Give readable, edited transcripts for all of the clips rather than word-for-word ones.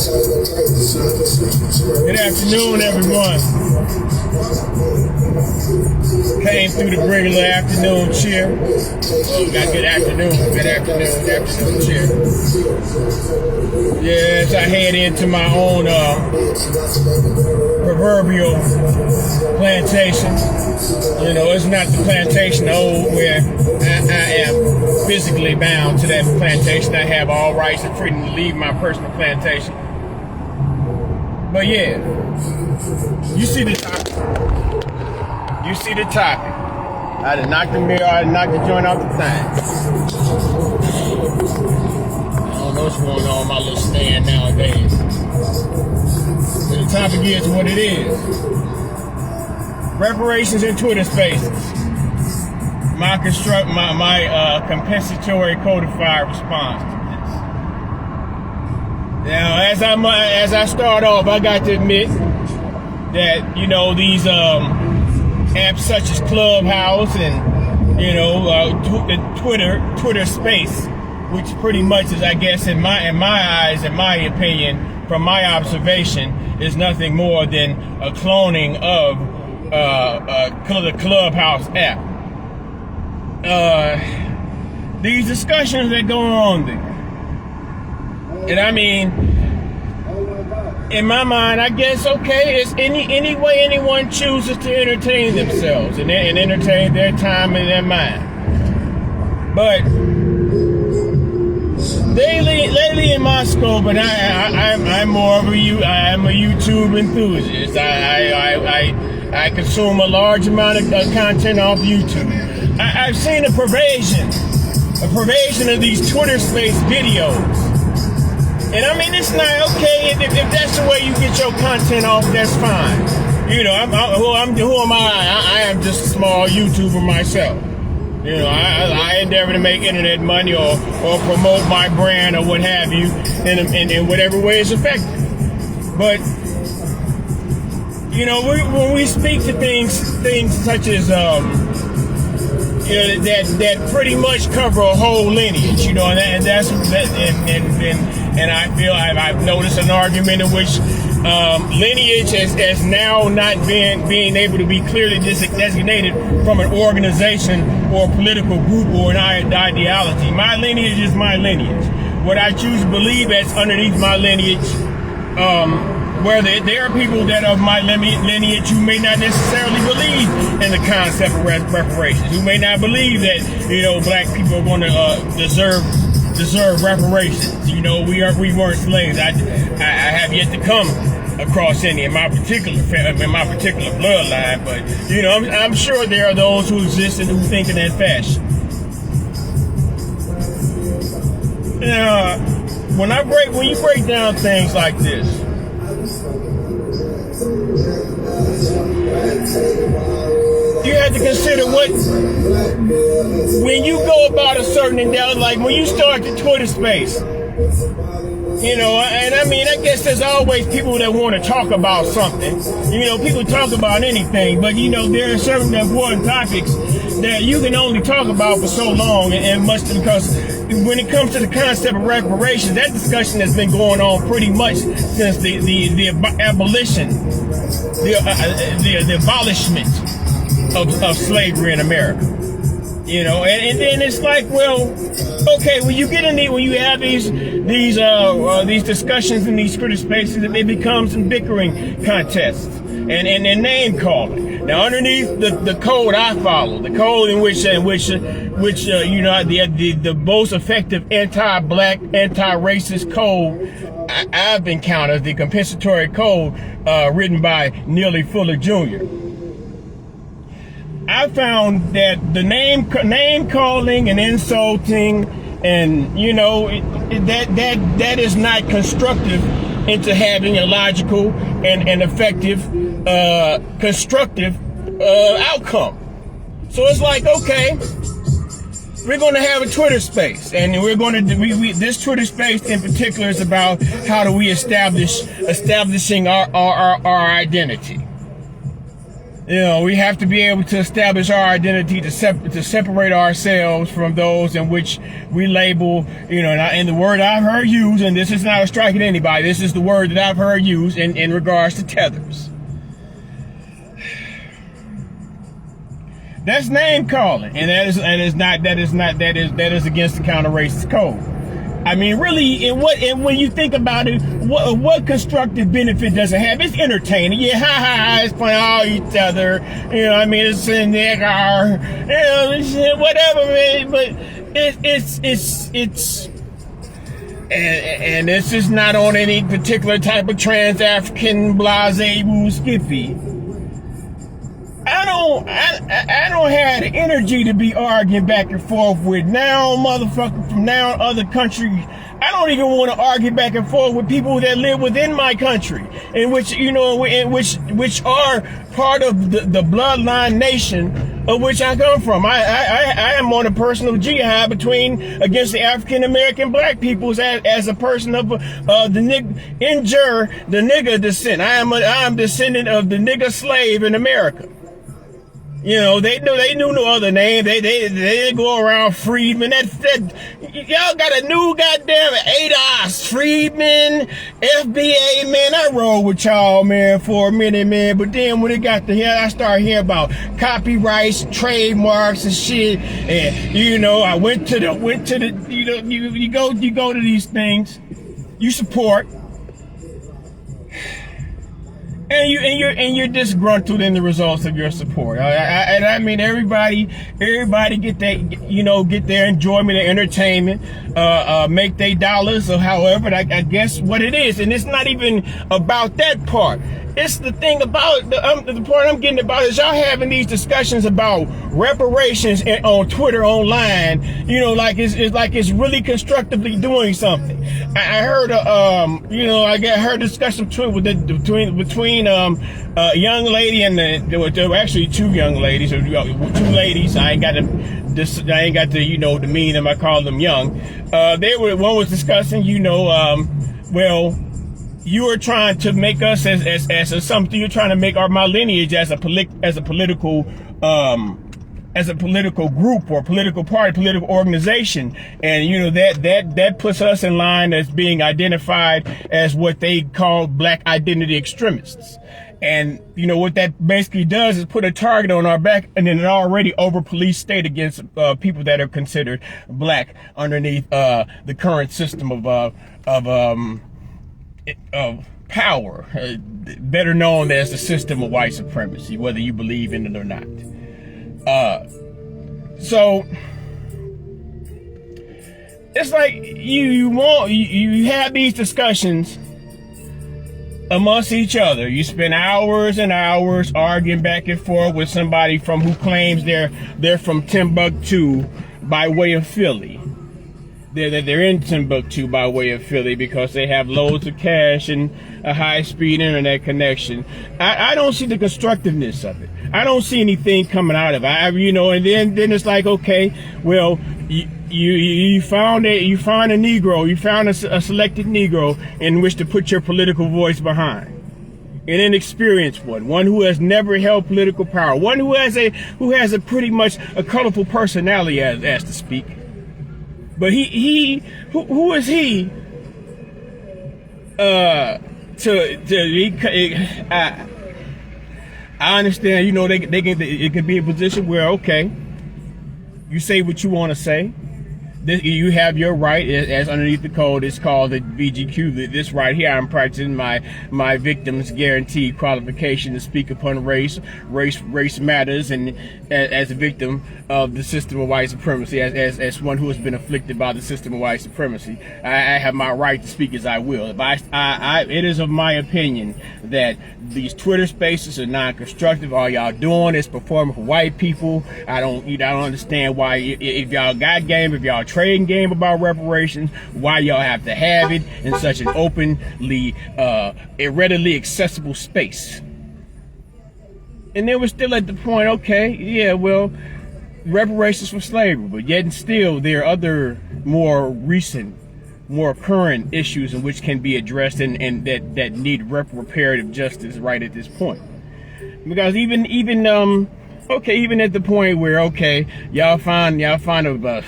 Good afternoon, everyone. Came through the regular afternoon cheer. Oh, we got good afternoon cheer. Yes, I head into my own proverbial plantation. You know, it's not the plantation old where I am physically bound to that plantation. I have all rights and freedom to leave my personal plantation. But yeah, you see the topic. You see the topic. I done knocked the mirror, I done knocked the joint off the thing. I don't know what's going on with my little stand nowadays. But the topic is what it is. Reparations in Twitter Spaces. My compensatory codified response to this. Now, as I start off, I got to admit that, you know, these apps such as Clubhouse and, you know, Twitter Space, which pretty much is, I guess, in my eyes, in my opinion, from my observation, is nothing more than a cloning of the Clubhouse app. These discussions that go on there, and I mean, in my mind, I guess, okay, it's any way anyone chooses to entertain themselves and entertain their time and their mind. But lately in my scope, and I'm more of I'm a YouTube enthusiast. I consume a large amount of content off YouTube. I've seen a pervasion of these Twitter Space videos. And I mean, it's not okay if that's the way you get your content off. That's fine. You know, who am I? I am just a small YouTuber myself. You know, I endeavor to make internet money or promote my brand or what have you in whatever way is effective. But you know, when we speak to things such as you know, that pretty much cover a whole lineage, you know, and I feel I've noticed an argument in which lineage has now not being able to be clearly designated from an organization or a political group or an ideology. My lineage is my lineage. What I choose to believe that's underneath my lineage, where there are people that of my lineage who may not necessarily believe in the concept of reparations, who may not believe that, you know, black people are going to deserve reparations. You know, we weren't slaves. I have yet to come across any in my particular bloodline, but you know, I'm sure there are those who exist and who think in that fashion. Now, when you break down things like this, you have to consider when you go about a certain endeavor, like when you start the Twitter Space, you know, and I mean, I guess there's always people that want to talk about something. You know, people talk about anything, but you know, there are certain important topics that you can only talk about for so long, and much because when it comes to the concept of reparations, that discussion has been going on pretty much since the abolition, the abolishment of slavery in America. You know, and then it's like, well, okay, when you have these discussions in these Twitter Spaces, it becomes some bickering contests and name calling. Now, underneath the code I follow, the code in which you know, the most effective anti-black, anti-racist code I've encountered, the compensatory code written by Neely Fuller Jr. I found that the name calling and insulting, and you know, that is not constructive into having a logical and effective constructive outcome. So it's like, okay, we're going to have a Twitter Space, and we're going to this Twitter Space in particular is about how do we establishing our identity. We have to be able to establish our identity to separate ourselves from those in which we label, and the word I've heard used, and this is not a strike at anybody, this is the word that I've heard used in regards to tethers. That's name calling, and that is against the counter-racist code. I mean, really, and when you think about it, what constructive benefit does it have? It's entertaining. Yeah, ha, it's playing all each other. It's a nigger, whatever, man. But it's and this is not on any particular type of trans-African blase woo skiffy. I don't have the energy to be arguing back and forth with now motherfucker from now other countries. I don't even want to argue back and forth with people that live within my country, in which which are part of the bloodline nation of which I come from. I am on a personal jihad against the African American black peoples as a person of the nigger descent. I am descendant of the nigger slave in America. They knew no other name. They didn't go around Freedman. Y'all got a new goddamn ADOS Freedman, FBA, man. I rolled with y'all, man, for a minute, man. But then when it got to here, I started hearing about copyrights, trademarks, and shit. And I went to the you go to these things, you support. And you're disgruntled in the results of your support. I mean, everybody get their enjoyment and entertainment, make their dollars or however. I guess what it is, and it's not even about that part. It's the thing about the part I'm getting about is y'all having these discussions about reparations on Twitter, online. It's really constructively doing something. I heard heard discussion between a young lady and there were actually two young ladies or two ladies. I ain't got to demean them. I call them young. One was discussing, you are trying to make us as something. You're trying to make my lineage as a political group or political party, political organization, and that puts us in line as being identified as what they call black identity extremists. And what that basically does is put a target on our back in an already over-policed state against people that are considered black underneath the current system of power, better known as the system of white supremacy, whether you believe in it or not. So it's like you have these discussions amongst each other. You spend hours and hours arguing back and forth with somebody who claims they're from Timbuktu by way of Philly. They're in Timbuktu by way of Philly because they have loads of cash and a high-speed internet connection. I don't see the constructiveness of it. I don't see anything coming out of it. And then it's like, okay, well, you found a Negro, you found a selected Negro in which to put your political voice behind. An inexperienced one who has never held political power, one who has a pretty much a colorful personality, as to speak. But who is he? I understand. It can be a position where, okay, you say what you want to say. You have your right, as underneath the code, it's called the VGQ. This right here, I'm practicing my victim's guaranteed qualification to speak upon race matters, and as a victim of the system of white supremacy, as one who has been afflicted by the system of white supremacy, I have my right to speak as I will. It is of my opinion that these Twitter spaces are non-constructive. All y'all doing is performing for white people. I don't understand why, if y'all got game, if y'all trading game about reparations, why y'all have to have it in such an openly, readily accessible space. And they were still at the point, okay, yeah, well, reparations for slavery, but yet and still there are other more recent, more current issues in which can be addressed and that need reparative justice right at this point. Because even okay, even at the point where, okay, y'all find a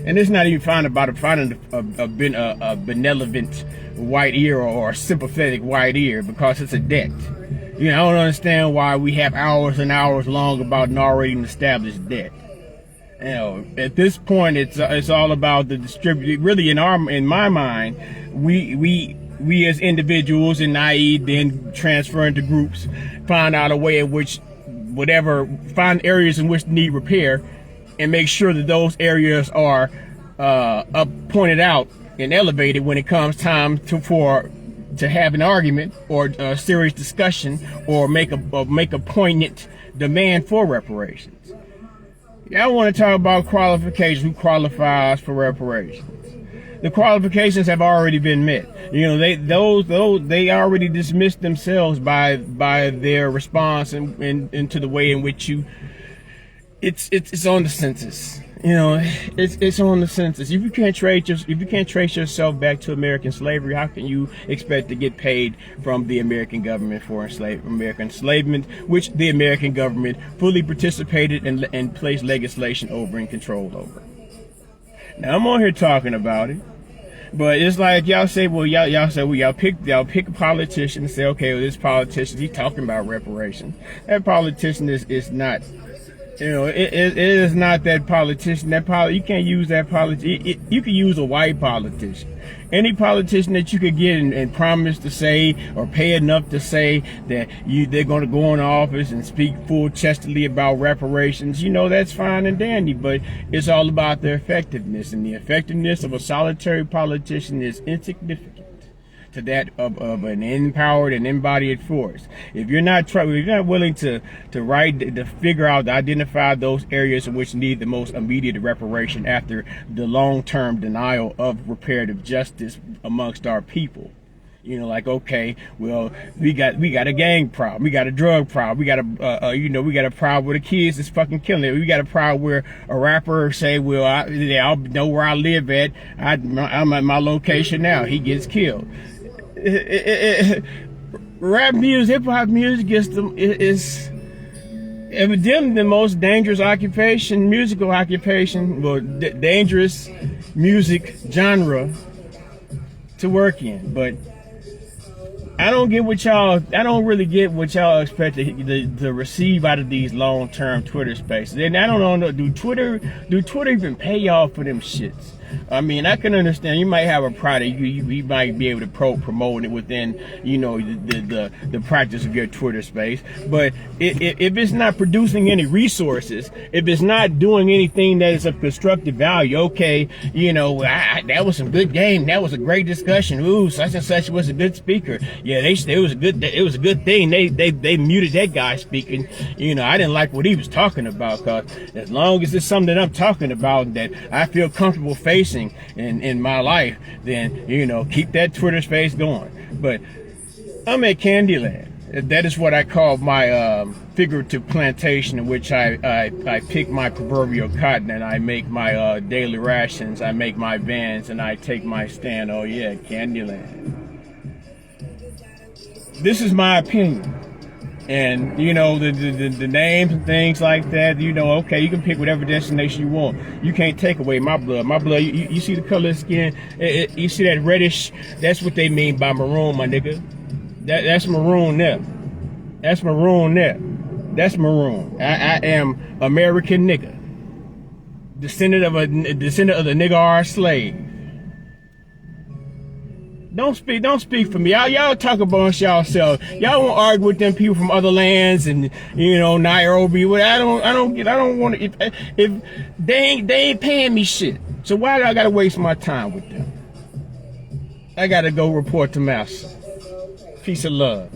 and it's not even finding a benevolent white ear or a sympathetic white ear, because it's a debt. You know, I don't understand why we have hours and hours long about an already established debt. You know, at this point, it's all about the distribute. Really, in my mind, we as individuals, and i.e. then transfer into groups, find out a way in which find areas in which need repair, and make sure that those areas are pointed out and elevated when it comes time to have an argument or a serious discussion, or make a poignant demand for reparations. Yeah, I want to talk about qualifications. Who qualifies for reparations? The qualifications have already been met. You know, they already dismissed themselves by their response and to the way in which it's on the census. You know, it's on the census. If you can't trace yourself back to American slavery, how can you expect to get paid from the American government for American enslavement, which the American government fully participated and placed legislation over and control over? Now, I'm on here talking about it, but it's like y'all say, well, y'all pick a politician and say, okay, well, this politician, he's talking about reparations. That politician is not. You know, it is not that politician. You can't use that politician. You can use a white politician. Any politician that you could get and promise to say or pay enough to say that they're going to go in office and speak full-chestedly about reparations, you know, that's fine and dandy. But it's all about their effectiveness, and the effectiveness of a solitary politician is insignificant to that of an empowered and embodied force. If you're not willing to figure out, to identify those areas in which need the most immediate reparation after the long-term denial of reparative justice amongst our people. You know, like, okay, well, we got a gang problem, we got a drug problem, we got we got a problem where the kids is fucking killing it. We got a problem where a rapper say, well, I'll know where I live at. I'm at my location now. He gets killed. Rap music, hip hop music is evidently the most dangerous musical occupation, well, dangerous music genre to work in. But I don't really get what y'all expect to receive out of these long-term Twitter spaces. And I don't know, do Twitter even pay y'all for them shits? I mean, I can understand you might have a product, you might be able to promote it within, you know, the practice of your Twitter space. But if it's not producing any resources, if it's not doing anything that is of constructive value, okay, you know, that was some good game, that was a great discussion. Ooh, such and such was a good speaker. Yeah, it was a good thing. They muted that guy speaking. You know, I didn't like what he was talking about, cause as long as it's something that I'm talking about that I feel comfortable facing in my life, then, you know, keep that Twitter space going. But I'm at Candyland. That is what I call my figurative plantation, in which I pick my proverbial cotton and I make my daily rations, I make my vans, and I take my stand. Oh yeah, Candyland. This is my opinion. And, you know, the names and things like that, you know, okay, you can pick whatever destination you want. You can't take away my blood. My blood, you see the color of skin? You see that reddish? That's what they mean by maroon, my nigga. That's maroon there. That's maroon there. That's maroon. I am American nigga. Descendant of the nigga R slave. Don't speak for me. Y'all talk about yourselves. Y'all won't argue with them people from other lands and, you know, Nairobi. I don't want to. If they ain't paying me shit, so why do I gotta waste my time with them? I gotta go report to master. Peace of love.